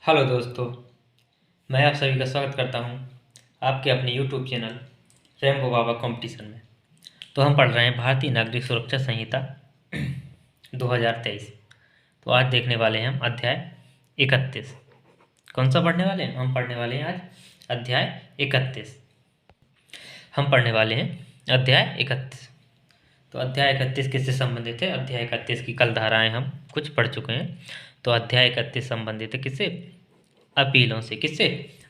Hello दोस्तों, मैं आप सभी का स्वागत करता हूं आपके अपने यूट्यूब चैनल रेम्बो बाबा कंपटीशन में। तो हम पढ़ रहे हैं भारतीय नागरिक सुरक्षा संहिता 2023। तो आज देखने वाले हैं हम अध्याय 31। कौन सा पढ़ने वाले हैं? हम पढ़ने वाले हैं आज अध्याय 31। हम पढ़ने वाले हैं अध्याय 31। तो अध्याय 31 किससे संबंधित है? अध्याय 31 की कल धाराएं हम कुछ पढ़ चुके हैं। तो अध्याय 31 संबंधित है किससे? अपीलों से। किससे?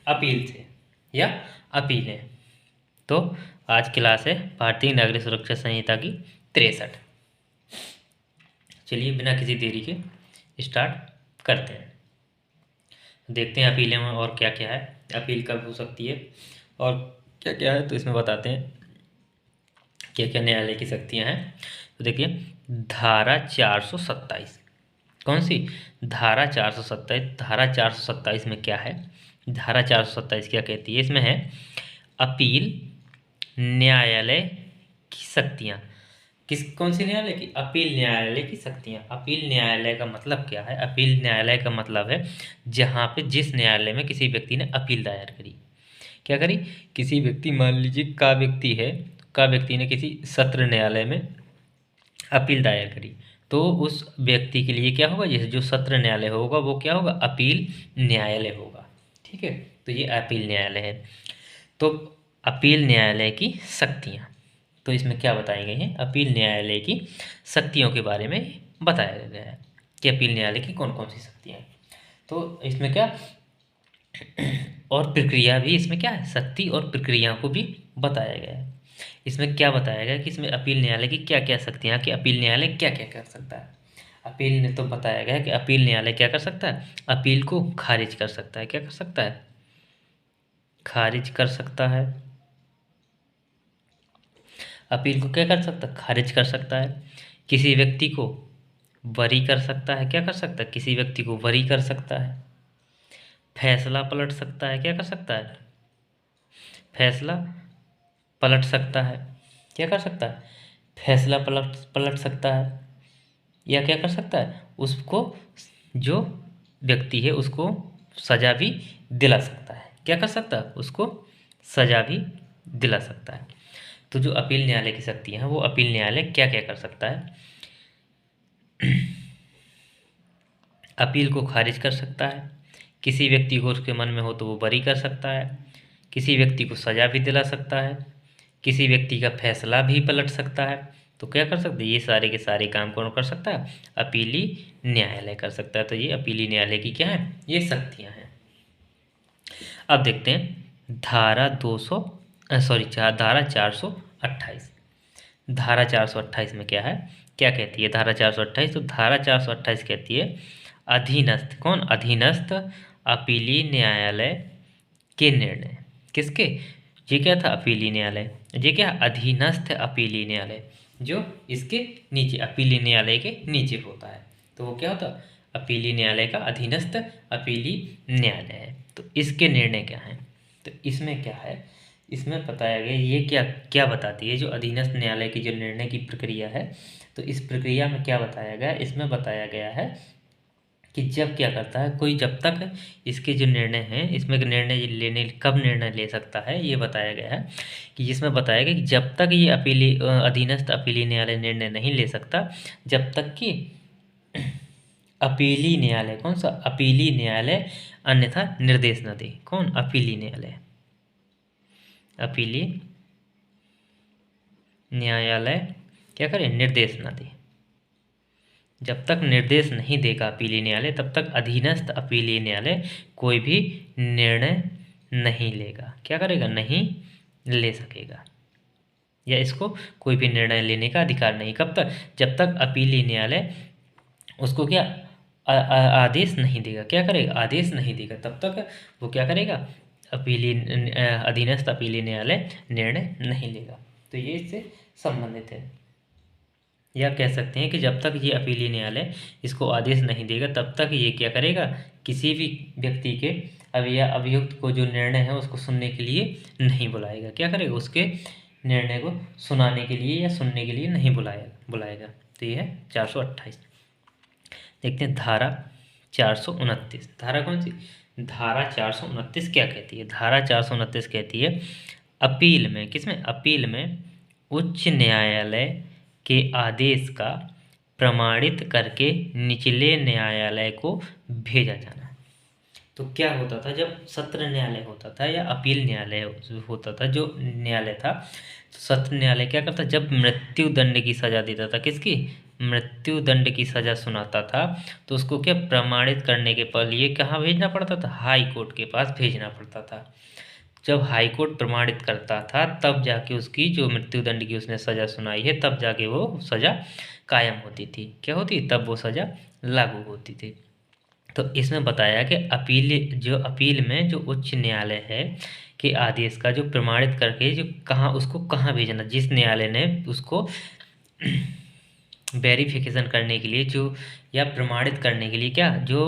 अपील से या अपीलें। तो आज क्लास है भारतीय नागरिक सुरक्षा संहिता की 63। चलिए बिना किसी देरी के स्टार्ट करते हैं। देखते हैं अपीलें में और क्या क्या है, अपील कब हो सकती है और क्या क्या है। तो इसमें बताते हैं क्या क्या न्यायालय की शक्तियाँ हैं। तो देखिए धारा 427। कौन सी? धारा 427। धारा 427 में क्या है? धारा 427 क्या कहती है? इसमें है अपील न्यायालय की शक्तियाँ। कौन सी न्यायालय की? अपील न्यायालय की शक्तियाँ। अपील न्यायालय का मतलब क्या है? अपील न्यायालय का मतलब है जहाँ पे जिस न्यायालय में किसी व्यक्ति ने अपील दायर करी। क्या करी? किसी व्यक्ति, मान लीजिए का व्यक्ति है, का व्यक्ति ने किसी सत्र न्यायालय में अपील दायर करी, तो उस व्यक्ति के लिए क्या होगा? जैसे जो सत्र न्यायालय होगा वो क्या होगा? अपील न्यायालय होगा। ठीक है, तो ये अपील न्यायालय है। तो अपील न्यायालय की शक्तियाँ, तो इसमें क्या बताई गई हैं? अपील न्यायालय की शक्तियों के बारे में बताया गया है कि अपील न्यायालय की कौन कौन सी शक्तियाँ हैं। तो इसमें क्या और प्रक्रिया भी, इसमें क्या है? शक्ति और प्रक्रिया को भी बताया गया है। इसमें क्या बताया गया कि इसमें अपील न्यायालय की क्या क्या शक्तियाँ, कि अपील न्यायालय क्या क्या कर सकता है। अपील ने तो बताया गया कि अपील न्यायालय क्या कर सकता है? अपील को खारिज कर सकता है। क्या कर सकता है? खारिज कर सकता है। अपील को क्या कर सकता है? खारिज कर सकता है। किसी व्यक्ति को बरी कर सकता है। क्या कर सकता है? किसी व्यक्ति को बरी कर सकता है। फैसला पलट सकता है। क्या कर सकता है? फैसला पलट सकता है। क्या कर सकता है? फैसला पलट पलट सकता है। या क्या कर सकता है? उसको, जो व्यक्ति है उसको सजा भी दिला सकता है। क्या कर सकता है? उसको सजा भी दिला सकता है। तो जो अपील न्यायालय की शक्तियाँ हैं वो अपील न्यायालय क्या क्या कर सकता है? अपील को खारिज कर सकता है। किसी व्यक्ति को उसके मन में हो तो वो बरी कर सकता है। किसी व्यक्ति को सजा भी दिला सकता है। किसी व्यक्ति का फैसला भी पलट सकता है। तो क्या कर सकते हैं? ये सारे के सारे काम कौन कर सकता है? अपीली न्यायालय कर सकता है। तो ये अपीली न्यायालय की क्या है? ये शक्तियाँ हैं। अब देखते हैं धारा 200 सॉरी धारा 428। धारा 428 में क्या है, क्या कहती है धारा 428? तो धारा 428 कहती है अधीनस्थ, कौन? अधीनस्थ अपीली न्यायालय के निर्णय। किसके? ये क्या था? अपीली न्यायालय। ये क्या? अधीनस्थ अपीली न्यायालय, जो इसके नीचे, अपीली न्यायालय के नीचे होता है। तो वो क्या होता? अपीली न्यायालय का अधीनस्थ अपीली न्यायालय है। तो इसके निर्णय क्या हैं? तो इसमें क्या है? इसमें बताया गया, ये क्या क्या बताती है? जो अधीनस्थ न्यायालय की जो निर्णय की प्रक्रिया है, तो इस प्रक्रिया में क्या बताया गया? इसमें बताया गया है कि जब क्या करता है कोई, जब तक इसके जो निर्णय हैं, इसमें निर्णय लेने, कब निर्णय ले सकता है ये बताया गया है। कि जिसमें बताया गया कि जब तक ये अपीली अधीनस्थ अपीली न्यायालय निर्णय नहीं ले सकता, जब तक कि अपीली न्यायालय, कौन सा? अपीली न्यायालय अन्यथा निर्देश न दे। कौन? अपीली न्यायालय। अपीली न्यायालय क्या करे? निर्देश न दे। जब तक निर्देश नहीं देगा अपीली न्यायालय, तब तक अधीनस्थ अपीली न्यायालय कोई भी निर्णय नहीं लेगा। क्या करेगा? नहीं ले सकेगा, या इसको कोई भी निर्णय लेने का अधिकार नहीं। कब तक? जब तक अपीली न्यायालय उसको क्या आदेश नहीं देगा। क्या करेगा? आदेश नहीं देगा, तब तक वो क्या करेगा? अपीली अधीनस्थ अपीली न्यायालय निर्णय नहीं लेगा। तो ये इससे संबंधित है। या कह सकते हैं कि जब तक ये अपीली न्यायालय इसको आदेश नहीं देगा, तब तक ये क्या करेगा? किसी भी व्यक्ति के या अभियुक्त को जो निर्णय है उसको सुनने के लिए नहीं बुलाएगा। क्या करेगा? उसके निर्णय को सुनाने के लिए या सुनने के लिए नहीं बुलाएगा। तो ये है 428। देखते हैं धारा 429 धारा कौन सी? धारा 429 क्या कहती है? धारा 429 कहती है अपील में, किसमें? अपील में उच्च न्यायालय के आदेश का प्रमाणित करके निचले न्यायालय को भेजा जाना। तो क्या होता था जब सत्र न्यायालय होता था या अपील न्यायालय होता था, जो न्यायालय था, तो सत्र न्यायालय क्या करता? जब मृत्यु दंड की सजा देता था, किसकी? मृत्यु दंड की सजा सुनाता था, तो उसको क्या प्रमाणित करने के लिए कहाँ भेजना पड़ता था? हाई कोर्ट के पास भेजना पड़ता था। जब हाई कोर्ट प्रमाणित करता था तब जाके उसकी जो मृत्यु दंड की उसने सजा सुनाई है, तब जाके वो सजा कायम होती थी। क्या होती? तब वो सजा लागू होती थी। तो इसमें बताया कि अपील में जो उच्च न्यायालय है के आदेश का जो प्रमाणित करके जो कहाँ उसको कहाँ भेजना, जिस न्यायालय ने उसको वेरिफिकेशन करने के लिए जो या प्रमाणित करने के लिए क्या जो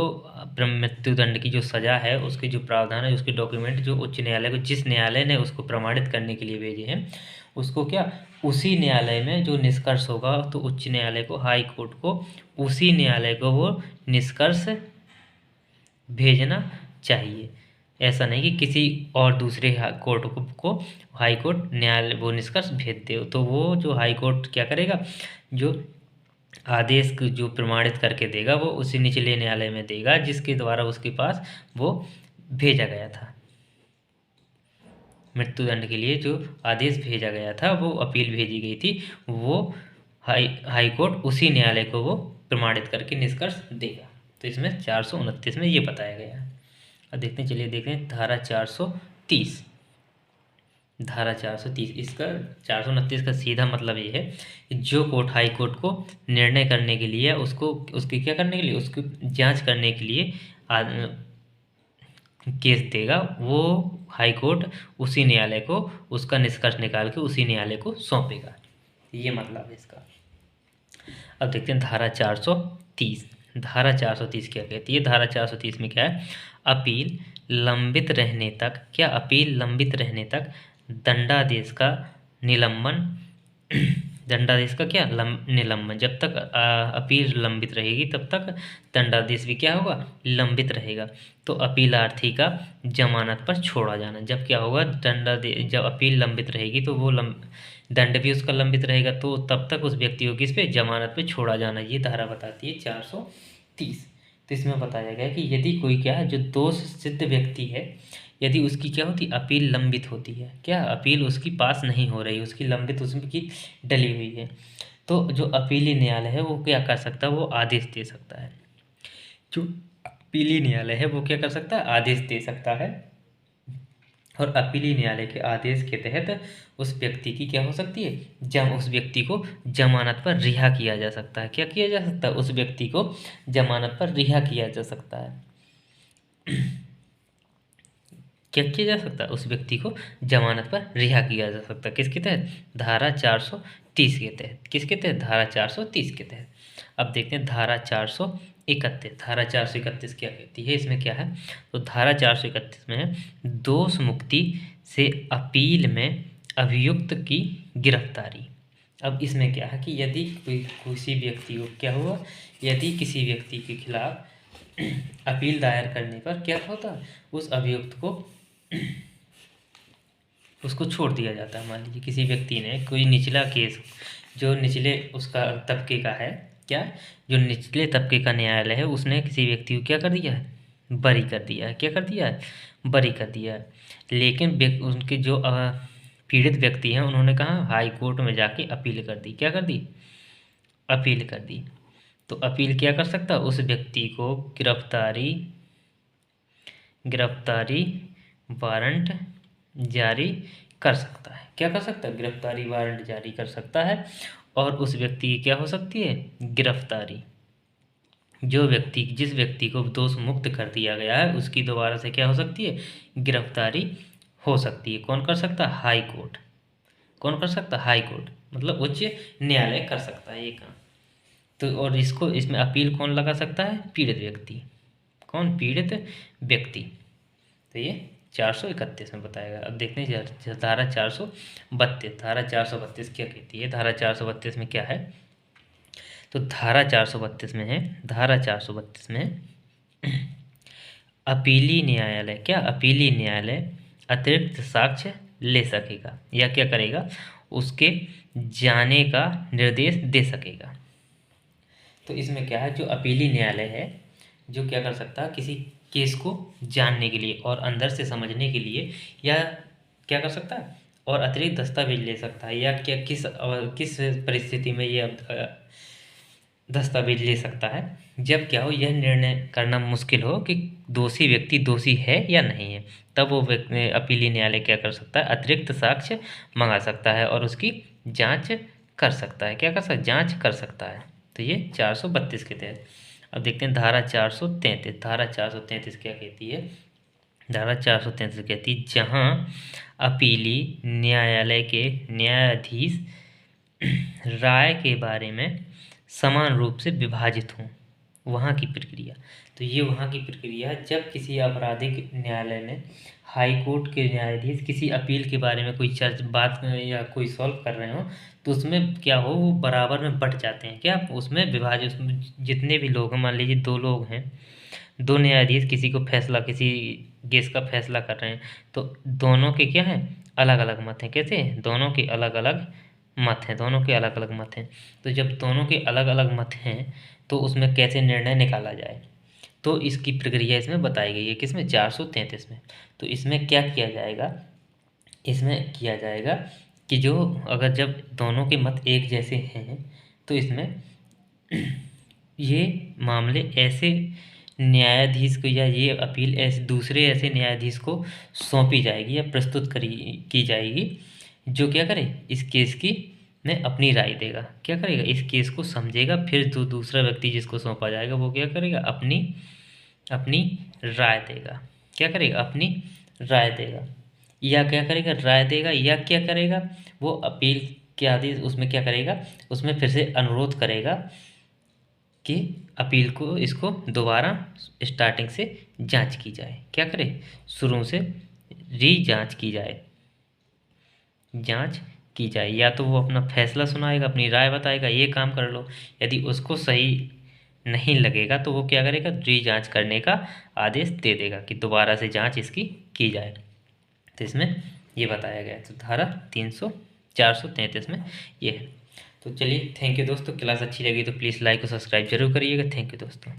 मृत्युदंड की जो सज़ा है उसके जो प्रावधान है उसके डॉक्यूमेंट जो उच्च न्यायालय को जिस न्यायालय ने उसको प्रमाणित करने के लिए भेजे हैं उसको क्या उसी न्यायालय में जो निष्कर्ष होगा तो उच्च न्यायालय को हाई कोर्ट को उसी न्यायालय को वो निष्कर्ष भेजना चाहिए। ऐसा नहीं कि किसी और दूसरे कोर्ट को हाई कोर्ट न्यायालय वो निष्कर्ष भेज दे, तो वो जो हाई कोर्ट क्या करेगा, जो आदेश जो प्रमाणित करके देगा वो उसी निचले न्यायालय में देगा जिसके द्वारा उसके पास वो भेजा गया था। मृत्युदंड के लिए जो आदेश भेजा गया था, वो अपील भेजी गई थी, वो हाई कोर्ट उसी न्यायालय को वो प्रमाणित करके निष्कर्ष देगा। तो इसमें 429 में ये बताया गया है। अब देखते हैं, चलिए देखते हैं धारा 430। धारा 430 इसका 429 का सीधा मतलब ये है कि जो कोर्ट हाई कोर्ट को निर्णय करने के लिए उसको उसकी क्या करने के लिए उसकी जांच करने के लिए केस देगा, वो हाई कोर्ट उसी न्यायालय को उसका निष्कर्ष निकाल के उसी न्यायालय को सौंपेगा। ये मतलब है इसका। अब देखते हैं धारा 430। धारा 430 क्या कहती है? धारा 430 में क्या है? अपील लंबित रहने तक, क्या अपील लंबित रहने तक दंडादेश का निलंबन दंडादेश का क्या निलंबन, जब तक अपील लंबित रहेगी तब तक दंडादेश भी क्या होगा? लंबित रहेगा। तो अपीलार्थी का जमानत पर छोड़ा जाना, जब क्या होगा दंडादेश, जब अपील लंबित रहेगी तो वो दंड भी उसका लंबित रहेगा, तो तब तक उस व्यक्ति को किस पे? जमानत पे छोड़ा जाना। ये धारा बताती है 430। तो इसमें बताया गया कि यदि कोई क्या है जो दोष सिद्ध व्यक्ति है, यदि उसकी क्या होती अपील लंबित होती है, क्या अपील उसकी पास नहीं हो रही, उसकी लंबित उसमें की डली हुई है, तो जो अपीली न्यायालय है वो क्या कर सकता है? वो आदेश दे सकता है। जो अपीली न्यायालय है वो क्या कर सकता है? आदेश दे सकता है। और अपीली न्यायालय के आदेश के तहत उस व्यक्ति की क्या हो सकती है? उस व्यक्ति को जमानत पर रिहा किया जा सकता है। क्या किया जा सकता है? उस व्यक्ति को जमानत पर रिहा किया जा सकता है। क्या किया जा सकता है? उस व्यक्ति को जमानत पर रिहा किया जा सकता है। किसके तहत? धारा 430 के तहत। किसके तहत? धारा 430 के तहत। अब देखते हैं धारा 431। धारा 431 क्या कहती है? इसमें क्या है? तो धारा 431 में है दोष मुक्ति से अपील में अभियुक्त की गिरफ्तारी। अब इसमें क्या है कि यदि किसी व्यक्ति को क्या हुआ, यदि किसी व्यक्ति के खिलाफ अपील दायर करने पर क्या होता है? उस अभियुक्त को उसको छोड़ दिया जाता है। मान लीजिए किसी व्यक्ति ने कोई निचला केस, जो निचले उसका तबके का है, क्या जो निचले तबके का न्यायालय है, उसने किसी व्यक्ति को क्या कर दिया है? बरी कर दिया है। क्या कर दिया है? बरी कर दिया है। लेकिन उनके जो पीड़ित व्यक्ति हैं उन्होंने कहा हाई कोर्ट में जाके अपील कर दी। क्या कर दी? अपील कर दी। तो अपील क्या कर सकता है? उस व्यक्ति को गिरफ्तारी वारंट जारी कर सकता है। क्या कर सकता है? गिरफ्तारी वारंट जारी कर सकता है। और उस व्यक्ति की क्या हो सकती है? गिरफ्तारी। जिस व्यक्ति को दोष मुक्त कर दिया गया है उसकी दोबारा से क्या हो सकती है? गिरफ्तारी हो सकती है। कौन कर सकता है? High court. कौन कर सकता है? हाई कोर्ट, मतलब उच्च न्यायालय कर सकता है ये काम। तो और इसमें अपील कौन लगा सकता है? पीड़ित व्यक्ति। कौन? पीड़ित व्यक्ति। तो ये 431 में बताएगा। अब देखते हैं धारा 432। धारा 432 क्या कहती है? धारा 432 में क्या है? तो धारा 432 में है, धारा 432 में अपीली न्यायालय, क्या अपीली न्यायालय अतिरिक्त साक्ष्य ले सकेगा या क्या करेगा, उसके जाने का निर्देश दे सकेगा। तो इसमें क्या है, जो अपीली न्यायालय है जो क्या कर सकता है, किसी केस को जानने के लिए और अंदर से समझने के लिए, या क्या कर सकता है, और अतिरिक्त दस्तावेज ले सकता है, या क्या किस परिस्थिति में ये दस्तावेज ले सकता है, जब क्या हो, यह निर्णय करना मुश्किल हो कि दोषी व्यक्ति दोषी है या नहीं है, तब वो व्यक्ति अपीली न्यायालय क्या कर सकता है, अतिरिक्त साक्ष्य मंगा सकता है और उसकी जांच कर सकता है, क्या कर सकता है, जांच कर सकता है। तो ये 432 के तहत। अब देखते हैं धारा 433। धारा 433 क्या कहती है, धारा 433 कहती है, जहाँ अपीली न्यायालय के न्यायाधीश राय के बारे में समान रूप से विभाजित हों, वहाँ की प्रक्रिया। तो ये वहाँ की प्रक्रिया है, जब किसी आपराधिक न्यायालय में हाई कोर्ट के न्यायाधीश किसी अपील के बारे में कोई बात या कोई सॉल्व कर रहे हो, तो उसमें क्या हो, वो बराबर में बट जाते हैं, क्या उसमें विभाजित, उसमें जितने भी लोग हैं, मान लीजिए दो लोग हैं, दो न्यायाधीश किसी को फैसला, किसी केस का फैसला कर रहे हैं, तो दोनों के क्या हैं, अलग अलग मत हैं। कैसे, दोनों के अलग अलग मत हैं, दोनों के अलग अलग मत हैं। तो जब दोनों के अलग अलग मत हैं तो उसमें कैसे निर्णय निकाला जाए, तो इसकी प्रक्रिया इसमें बताई गई है, किसमें, 433 में। तो इसमें क्या किया जाएगा, इसमें किया जाएगा कि जो अगर जब दोनों के मत एक जैसे हैं, तो इसमें ये मामले ऐसे न्यायाधीश को, या ये अपील ऐसे दूसरे ऐसे न्यायाधीश को सौंपी जाएगी या प्रस्तुत करी की जाएगी, जो क्या करे, इस केस की में अपनी राय देगा, क्या करेगा, इस केस को समझेगा, फिर जो दूसरा व्यक्ति जिसको सौंपा जाएगा वो क्या करेगा, अपनी अपनी राय देगा, क्या करेगा, अपनी राय देगा, या क्या करेगा, राय देगा, या क्या करेगा, वो अपील के आदेश उसमें क्या करेगा, उसमें फिर से अनुरोध करेगा कि अपील को, इसको दोबारा स्टार्टिंग से जांच की जाए, क्या करे, शुरू से री जांच की जाए, जांच की जाए, या तो वो अपना फैसला सुनाएगा, अपनी राय बताएगा, ये काम कर लो, यदि उसको सही नहीं लगेगा तो वो क्या करेगा, री जांच करने का आदेश दे देगा कि दोबारा से जांच इसकी की जाए। तो इसमें ये बताया गया है। तो धारा 433 में ये है। तो चलिए, थैंक यू दोस्तों, क्लास अच्छी लगी तो प्लीज़ लाइक और सब्सक्राइब जरूर करिएगा। थैंक यू दोस्तों।